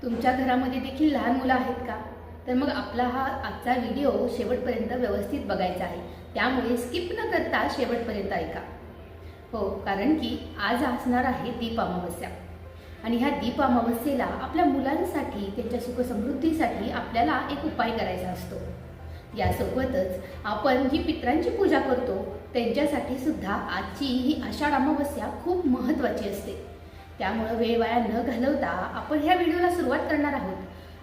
तुमच्या घरामध्ये देखील लहान मुलं आहेत का? तर मग आपला हा आजचा व्हिडिओ शेवटपर्यंत व्यवस्थित बघायचा आहे. त्यामुळे स्किप न करता शेवटपर्यंत ऐका. हो, कारण की आज असणार आहे दीप अमावस्या आणि ह्या दीप अमावस्येला आपल्या मुलांसाठी त्यांच्या सुखसमृद्धीसाठी आपल्याला एक उपाय करायचा असतो. यासोबतच आपण जी पितरांची पूजा करतो त्यांच्यासाठी सुद्धा आजची ही आषाढ अमावस्या खूप महत्त्वाची असते. त्यामुळे वेळ वाया न घालवता आपण ह्या व्हिडिओला सुरुवात करणार आहोत.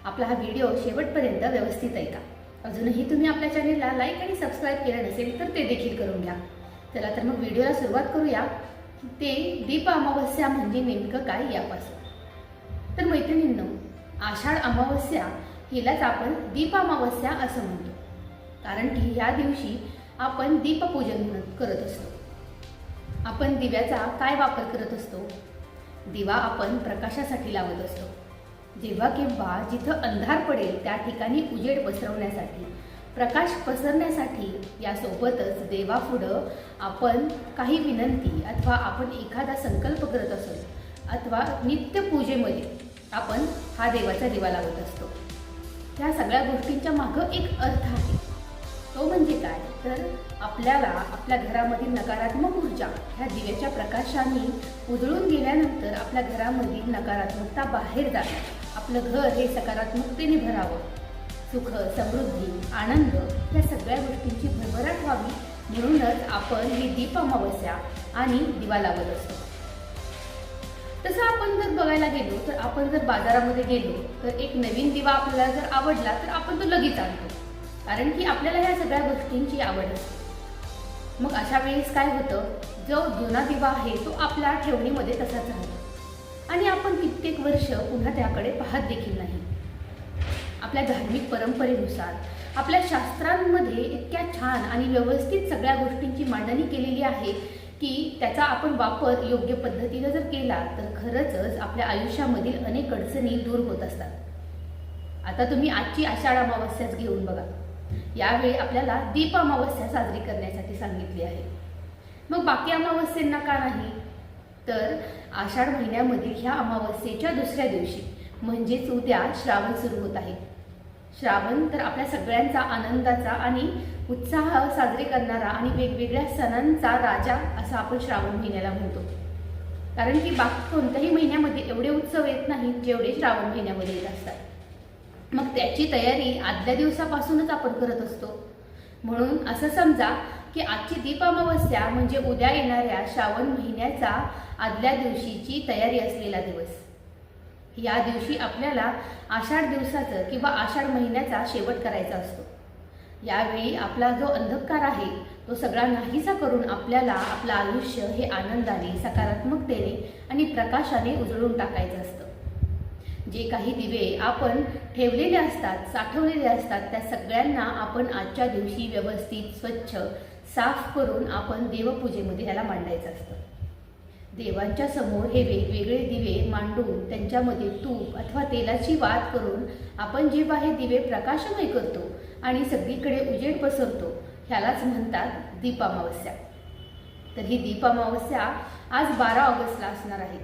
आपला हा व्हिडिओ शेवटपर्यंत व्यवस्थित ऐका. अजूनही तुम्ही आपल्या चॅनेलला लाईक आणि सबस्क्राईब केलं नसेल तर ते देखील करून घ्या. चला तर मग व्हिडिओला सुरुवात करूया. ते दीप अमावस्या म्हणजे नेमकं काय यापासून. तर मैत्रिणींनो, आषाढ अमावस्या हिलाच आपण दीप अमावस्या असं म्हणतो, कारण की या दिवशी आपण दीपपूजन करत असतो. आपण दिव्याचा काय वापर करत असतो? दिवा आपण प्रकाशासाठी लावत असतो. जेव्हा केव्हा जिथं अंधार पडेल त्या ठिकाणी उजेड पसरवण्यासाठी, प्रकाश पसरण्यासाठी, यासोबतच देवापुढं आपण काही विनंती अथवा आपण एखादा संकल्प करत असतो अथवा नित्यपूजेमध्ये आपण हा देवाचा दिवा लावत असतो. या सगळ्या गोष्टींच्या मागं एक अर्थ आहे. तो म्हणजे काय? तर आपल्याला आपल्या घरामधील नकारात्मक ऊर्जा ह्या दिव्याच्या प्रकाशाने उजळून गेल्यानंतर आपल्या घरामधील नकारात्मकता बाहेर जाणार, आपलं घर हे सकारात्मकतेने भरावं, सुख, समृद्धी, आनंद या सगळ्या गोष्टींची भरभराट व्हावी, म्हणूनच आपण ही दीप अमावस्या आणि दिवा लावत असतो. तसं आपण जर बघायला गेलो तर आपण जर बाजारामध्ये गेलो तर एक नवीन दिवा आपल्याला जर आवडला तर आपण तो लगेच आणतो, कारण की आपल्याला ह्या सगळ्या गोष्टींची आवड असते. मग अशा वेळेस काय होतं, जो जुना दिवा आहे तो आपल्या ठेवणीमध्ये तसाच राहतो आणि आपण कित्येक वर्ष पुन्हा त्याकडे पाहत देखील नाही. आपल्या धार्मिक परंपरेनुसार आपल्या शास्त्रांमध्ये इतक्या छान आणि व्यवस्थित सगळ्या गोष्टींची मांडणी केलेली आहे की त्याचा आपण वापर योग्य पद्धतीने जर केला तर खरंच आपल्या आयुष्यामधील अनेक अडचणी दूर होत असतात. आता तुम्ही आजची आषाढ अमावस्याच घेऊन बघा. यावेळी आपल्याला दीप अमावस्या साजरी करण्यासाठी सांगितली आहे. मग बाकी अमावस्यांना का नाही? तर आषाढ महिन्यामधील ह्या अमावस्येच्या दुसऱ्या दिवशी म्हणजेच उद्या श्रावण सुरू होत आहे. श्रावण तर आपल्या सगळ्यांचा आनंदाचा आणि उत्साह साजरे करणारा आणि वेगवेगळ्या सणांचा राजा असं आपण श्रावण महिन्याला म्हणतो, कारण की बाकी कोणत्याही महिन्यामध्ये एवढे उत्सव येत नाहीत जेवढे श्रावण महिन्यामध्ये येत असतात. मग त्याची तयारी आदल्या दिवसापासूनच आपण करत असतो. म्हणून असं समजा की आजची दीप अमावस्या म्हणजे उद्या येणाऱ्या श्रावण महिन्याचा आदल्या दिवशीची तयारी असलेला दिवस. या दिवशी आपल्याला आषाढ दिवसाचं किंवा आषाढ महिन्याचा शेवट करायचा असतो. यावेळी आपला जो अंधकार आहे तो सगळा नाहीसा करून आपल्याला आपलं आयुष्य हे आनंदाने, सकारात्मकतेने आणि प्रकाशाने उजळून टाकायचं असतं. जे काही दिवे आपण ठेवलेले असतात, साठवलेले असतात, त्या सगळ्यांना आपण आजच्या दिवशी व्यवस्थित स्वच्छ साफ करून आपण देवपूजेमध्ये ह्याला मांडायचं असतं. देवांच्या समोर हे वेगवेगळे दिवे मांडून त्यांच्यामध्ये तूप अथवा तेलाची वात करून आपण जेव्हा हे दिवे प्रकाशमय करतो आणि सगळीकडे उजेड पसरतो, ह्यालाच म्हणतात दीप अमावस्या. तर ही दीप अमावस्या आज 12 ऑगस्टला असणार आहे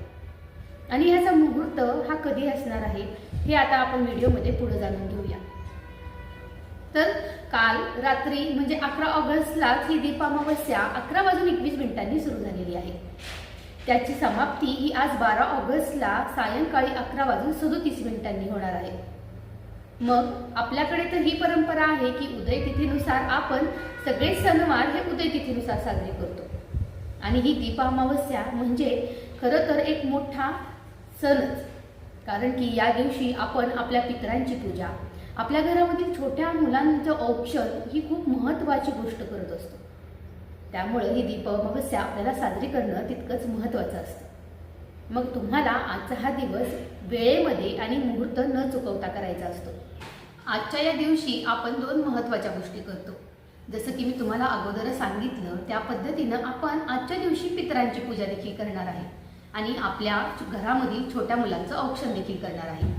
आणि ह्याचा मुहूर्त हा कधी असणार आहे हे आता आपण व्हिडिओमध्ये पुढे जाणून घेऊया. तर काल रात्री म्हणजे 11 ऑगस्टला ही दीप अमावस्या 11:21 सुरू झालेली आहे. त्याची समाप्ती ही आज 12 ऑगस्टला सायंकाळी 11:37 होणार आहे. मग आपल्याकडे तर ही परंपरा आहे की उदय तिथीनुसार आपण सगळे सणवार हे उदय तिथीनुसार साजरे करतो आणि ही दीप अमावस्या म्हणजे खरं तर एक मोठा सणच, कारण की या दिवशी आपण आपल्या पितरांची पूजा, आपल्या घरामधील छोट्या मुलांचं औक्षण ही खूप महत्त्वाची गोष्ट करत असतो. त्यामुळे ही दीप अमावस्या आपल्याला साजरी करणं तितकंच महत्त्वाचं असतं. मग तुम्हाला आजचा हा दिवस वेळेमध्ये आणि मुहूर्त न चुकवता करायचा असतो. आजच्या या दिवशी आपण 2 महत्त्वाच्या गोष्टी करतो. जसं की मी तुम्हाला अगोदरच सांगितलं त्या पद्धतीनं आपण आजच्या दिवशी पितरांची पूजा देखील करणार आहे आणि आपल्या घरामधील छोट्या मुलांचं औक्षण देखील करणार आहे.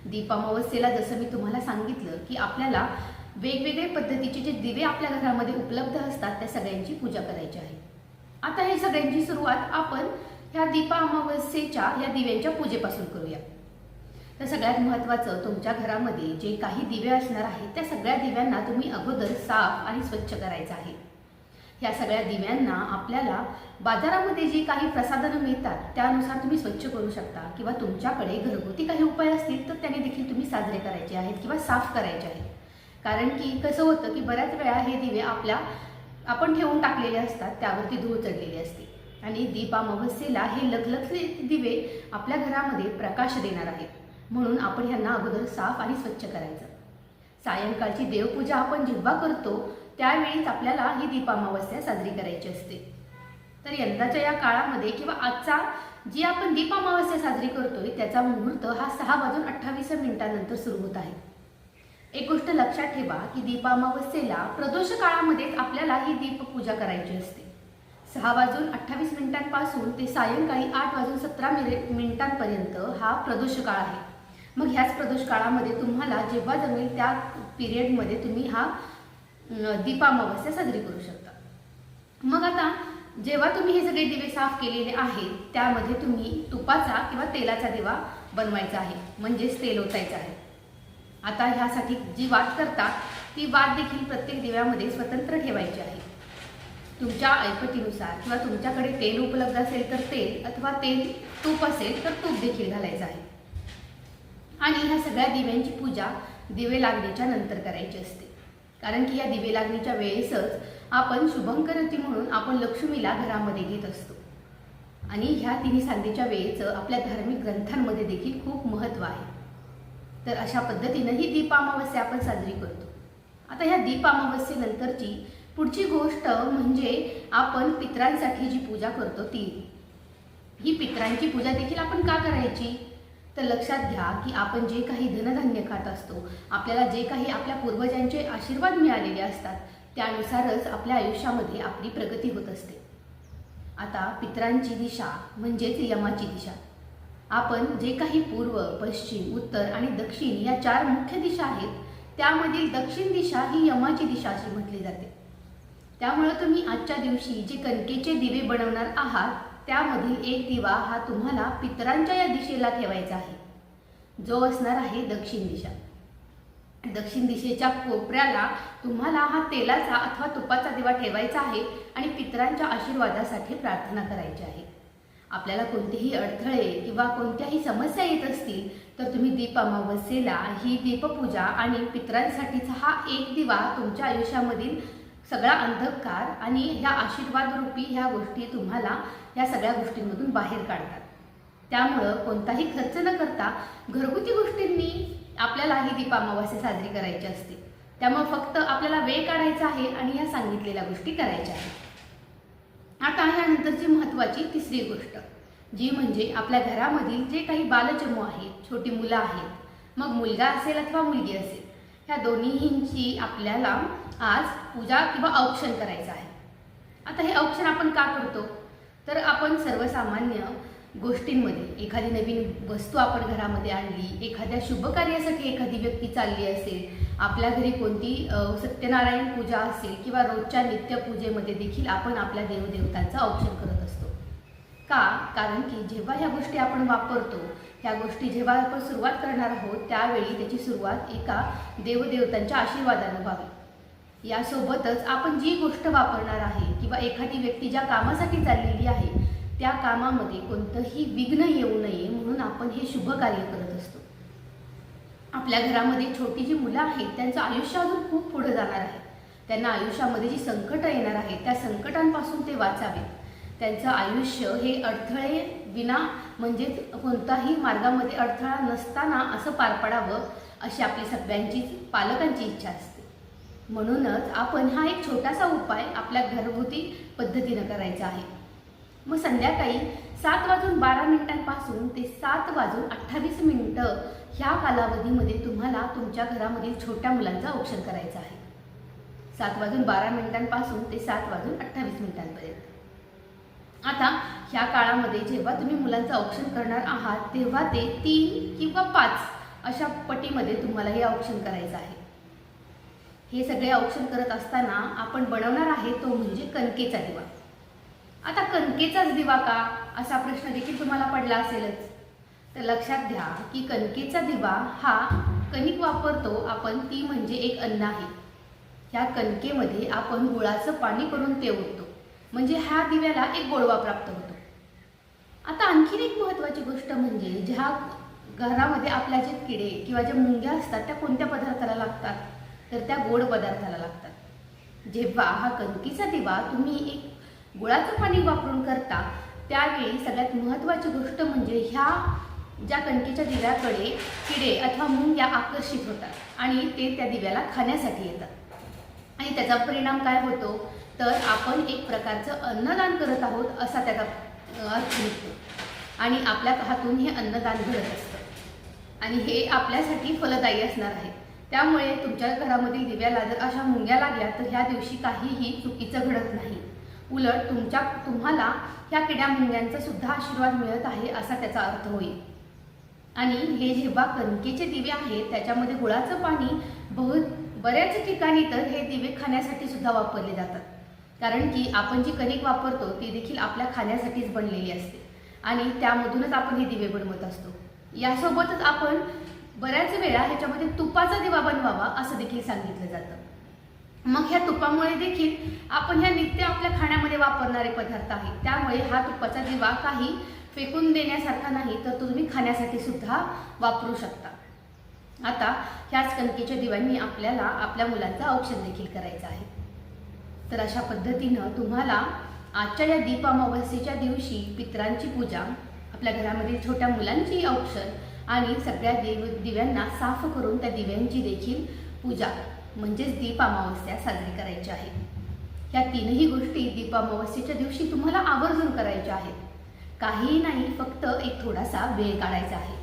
दीप अमावस्येला जसं मी तुम्हाला सांगितलं की आपल्याला वेगवेगळे पद्धतीचे जे दिवे आपल्या घरामध्ये उपलब्ध असतात त्या सगळ्यांची पूजा करायची आहे. आता हे सगळ्यांची सुरुवात आपण ह्या दीप अमावस्येच्या या दिव्यांच्या पूजेपासून करूया. तर सगळ्यात महत्त्वाचं, तुमच्या घरामध्ये जे काही दिवे असणार आहेत त्या सगळ्या दिव्यांना तुम्ही अगोदर साफ आणि स्वच्छ करायचं आहे. ह्या सगळ्या दिव्यांना आपल्याला बाजारामध्ये जी काही प्रसाधनं मिळतात त्यानुसार तुम्ही स्वच्छ करू शकता, किंवा तुमच्याकडे घरगुती काही उपाय असतील तर त्याने देखील तुम्ही साजरे करायचे आहेत किंवा साफ करायचे आहेत. कारण की कसं होतं की बऱ्याच वेळा हे दिवे आपण ठेवून टाकलेले असतात, त्यावरती धूळ चढलेली असते आणि दीप अमावस्येला हे लखलखीत दिवे आपल्या घरामध्ये प्रकाश देणार आहेत. म्हणून आपण ह्यांना अगोदर साफ आणि स्वच्छ करायचं. सायंकाळची देवपूजा आपण जेव्हा करतो त्यावेळीच आपल्याला ही दीप अमावस्या साजरी करायची असते. तर यंदाच्या या काळामध्ये किंवा आजचा जी आपण दीप अमावस्या साजरी करतोय त्याचा मुहूर्त हा 6:28 सुरू होत आहे. एक गोष्ट लक्षात ठेवा की दीप अमावस्येला प्रदोष काळामध्येच आपल्याला ही दीप पूजा करायची असते. 6:28 पासून ते सायंकाळी 8:17 हा प्रदोष काळ आहे. मग ह्याच प्रदोष काळामध्ये तुम्हाला जेव्हा जमेल त्या पिरियडमध्ये तुम्ही हा दीप अमावस्या साजरी करू शकता. मग आता जेव्हा तुम्ही हे सगळे दिवे साफ केलेले आहेत त्यामध्ये तुम्ही तुपाचा किंवा तेलाचा दिवा बनवायचा आहे, म्हणजेच तेल ओतायचं आहे. आता ह्यासाठी जी वात करतात ती वात देखील प्रत्येक दिव्यामध्ये स्वतंत्र ठेवायची आहे. तुमच्या ऐपतीनुसार किंवा तुमच्याकडे तेल उपलब्ध असेल तर तेल, अथवा तूप असेल तर तूप देखील घालायचं आहे. आणि ह्या सगळ्या दिव्यांची पूजा दिवे लागणीच्या नंतर करायची असते. कारण की या दिवे लागणीच्या वेळेसच आपण शुभंकरोती म्हणून आपण लक्ष्मीला घरामध्ये घेत असतो. आणि ह्या तिन्ही सांजेच्या वेळेचं आपल्या धार्मिक ग्रंथांमध्ये देखील खूप महत्त्व आहे. तर अशा पद्धतीनं ही दीप अमावस्या आपण साजरी करतो. आता ह्या दीप अमावस्येनंतरची पुढची गोष्ट म्हणजे आपण पितरांसाठी जी पूजा करतो ती. ही पितरांची पूजा देखील आपण का करायची, तर लक्षात घ्या की आपण जे काही धनधान्य खात असतो, आपल्याला जे काही आपल्या पूर्वजांचे आशीर्वाद मिळालेले असतात त्यानुसारच आपल्या आयुष्यामध्ये आपली प्रगती होत असते. आता पितरांची दिशा म्हणजेच यमाची दिशा. आपण जे काही पूर्व, पश्चिम, उत्तर आणि दक्षिण या 4 मुख्य दिशा आहेत त्यामधील दक्षिण दिशा ही यमाची दिशा अशी म्हटली जाते. त्यामुळे तुम्ही आजच्या दिवशी जे कणकेचे दिवे बनवणार आहात त्यामधील एक दिवा हा तुम्हाला पितरांच्या या दिशेला ठेवायचा आहे, जो असणार आहे दक्षिण दिशा. दक्षिण दिशेच्या कोपऱ्याला तुम्हाला हा तेलाचा अथवा तुपाचा दिवा ठेवायचा आहे आणि पितरांच्या आशीर्वादासाठी प्रार्थना करायची आहे. आपल्याला कोणतेही अडथळे किंवा कोणत्याही समस्या येत असतील तर तुम्ही दीप अमावस्येला ही दीपपूजा आणि पितरांसाठीचा हा एक दिवा तुमच्या आयुष्यामधील सगळा अंधकार आणि ह्या आशीर्वादरूपी ह्या गोष्टी तुम्हाला या सगळ्या गोष्टींमधून बाहेर काढतात. त्यामुळं कोणताही खर्च न करता घरगुती गोष्टींनी आपल्याला ही दीप अमावस्या साजरी करायची असते. त्यामुळे फक्त आपल्याला वेळ काढायचा आहे आणि ह्या सांगितलेल्या गोष्टी करायच्या आहेत. आता ह्यानंतरची महत्त्वाची तिसरी गोष्ट जी म्हणजे आपल्या घरामधील जे काही बालचमू आहेत, छोटी मुलं आहेत, मग मुलगा असेल अथवा मुलगी असेल, ह्या दोन्हींची आपल्याला आज पूजा किंवा औक्षण करायचं आहे. आता हे औक्षण आपण का करतो, तर आपण सर्वसामान्य गोष्टींमध्ये एखादी नवीन वस्तू आपण घरामध्ये आणली, एखाद्या शुभ कार्यासाठी एखादी व्यक्ती चालली असेल, आपल्या घरी कोणती सत्यनारायण पूजा असेल किंवा रोजच्या नित्यपूजेमध्ये देखील आपण आपल्या देवदेवतांचं औक्षण करत असतो. का, कारण की जेव्हा ह्या गोष्टी आपण वापरतो, ह्या गोष्टी जेव्हा आपण सुरुवात करणार आहोत त्यावेळी त्याची सुरुवात एका देवदेवतांच्या आशीर्वादानं व्हावी. यासोबतच आपण जी गोष्ट वापरणार आहे किंवा एखादी व्यक्ती ज्या कामासाठी चाललेली आहे त्या कामामध्ये कोणतंही विघ्न येऊ नये म्हणून आपण हे शुभ कार्य करत असतो. आपल्या घरामध्ये छोटी जी मुलं आहेत त्यांचं आयुष्य अजून खूप पुढे जाणार आहे. त्यांना आयुष्यामध्ये जी संकटं येणार आहेत त्या संकटांपासून ते वाचावेत. त्यांचं आयुष्य हे अडथळे विना म्हणजेच कोणताही मार्गामध्ये अडथळा नसताना असं पार पडावं अशी आपली सगळ्यांचीच पालकांची इच्छा असते. म्हणूनच आपण हा एक छोटासा उपाय आपल्या घरगुती पद्धतीनं करायचा आहे. मग संध्याकाळी 7:12 पासून ते 7:28 ह्या कालावधीमध्ये तुम्हाला तुमच्या घरामधील छोट्या मुलांचं औक्षण करायचं आहे. 7:12 पासून ते 7:28 आता ह्या काळामध्ये जेव्हा तुम्ही मुलांचं औक्षण करणार आहात तेव्हा ते 3 किंवा 5 अशा पटीमध्ये तुम्हाला हे औक्षण करायचं आहे. हे सगळे औक्षण करत असताना आपण बनवणार आहे तो म्हणजे कणकेचा दिवा. आता कणकेचाच दिवा का असा प्रश्न देखील तुम्हाला पडला असेलच. तर लक्षात घ्या की कणकेचा दिवा हा कणिक वापरतो आपण, ती म्हणजे एक अन्न आहे. ह्या कणकेमध्ये आपण गुळाचं पाणी करून ते ओततो, म्हणजे ह्या दिव्याला एक गोडवा प्राप्त होतो. आता आणखीन एक महत्त्वाची गोष्ट म्हणजे ज्या घरामध्ये आपल्या जे किडे किंवा ज्या मुंग्या असतात त्या कोणत्या पदार्थाला लागतात, तर त्या गोड पदार्थाला लागतात. जेव्हा हा कणकेचा दिवा तुम्ही एक गुळाचं पाणी वापरून करता, त्यावेळी सगळ्यात महत्त्वाची गोष्ट म्हणजे ह्या ज्या कणकेच्या दिव्याकडे किडे अथवा मुंग्या आकर्षित होतात आणि ते त्या दिव्याला खाण्यासाठी येतात. आणि त्याचा परिणाम काय होतो, तर आपण एक प्रकारचं अन्नदान करत आहोत असा त्याचा अर्थ निघतो आणि आपल्या हातून हे अन्नदान घडत असतं आणि हे आपल्यासाठी फलदायी असणार आहे. त्यामुळे तुमच्या घरामधील दिव्याला जर अशा मुंग्या लागल्या तर ह्या दिवशी काहीही चुकीचं घडत नाही. उलट तुम्हाला ह्या किड्या मुंग्यांचा सुद्धा आशीर्वाद मिळत आहे असा त्याचा अर्थ होईल. आणि हे जेव्हा कणकेचे दिवे आहेत त्याच्यामध्ये गुळाचं पाणी बऱ्याच ठिकाणी तर हे दिवे खाण्यासाठी सुद्धा वापरले जातात, कारण की आपण जी कणिक वापरतो ती देखील आपल्या खाण्यासाठीच बनलेली असते आणि त्यामधूनच आपण हे दिवे बनवत असतो. यासोबतच आपण बऱ्याच वेळा ह्याच्यामध्ये तुपाचा दिवा बनवावा असं देखील सांगितलं जातं. मग ह्या तुपामुळे देखील आपण ह्या नित्य आपल्या खाण्यामध्ये वापरणारे पदार्थ आहेत, त्यामुळे हा तुपाचा दिवा काही फेकून देण्यासारखा नाही, तर तुम्ही खाण्यासाठी सुद्धा वापरू शकता. आता ह्याच कणकेच्या दिव्यांनी आपल्याला आपल्या मुलांचं औक्षण देखील करायचं आहे. तर अशा पद्धतीनं तुम्हाला आजच्या या दीप अमावस्येच्या दिवशी पितरांची पूजा, आपल्या घरामधील छोट्या मुलांची औक्षण आणि सगळ्या दिव्यांना साफ करून त्या दिव्यांची देखील पूजा म्हणजेच दीप अमावस्या साजरी करायची आहे. ह्या तीनही गोष्टी दीप अमावस्येच्या दिवशी तुम्हाला आवर्जून करायच्या आहेत. काहीही नाही, फक्त एक थोडासा वेळ काढायचा आहे.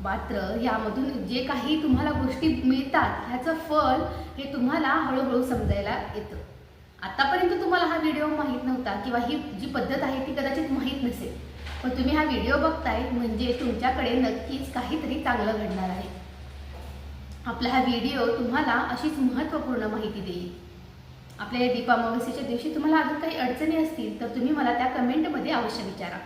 मात्र यामधून जे काही तुम्हाला गोष्टी मिळतात ह्याचं फळ हे तुम्हाला हळूहळू समजायला येतं. आतापर्यंत तुम्हाला हा व्हिडिओ माहीत नव्हता किंवा ही जी पद्धत आहे ती कदाचित माहीत नसेल, पण तुम्ही हा व्हिडिओ बघताय म्हणजे तुमच्याकडे नक्कीच काहीतरी चांगलं घडणार आहे. आपला हा व्हिडिओ तुम्हाला अशीच महत्त्वपूर्ण माहिती देईल. आपल्या या दीप अमावस्येच्या दिवशी तुम्हाला अजून काही अडचणी असतील तर तुम्ही मला त्या कमेंटमध्ये अवश्य विचारा.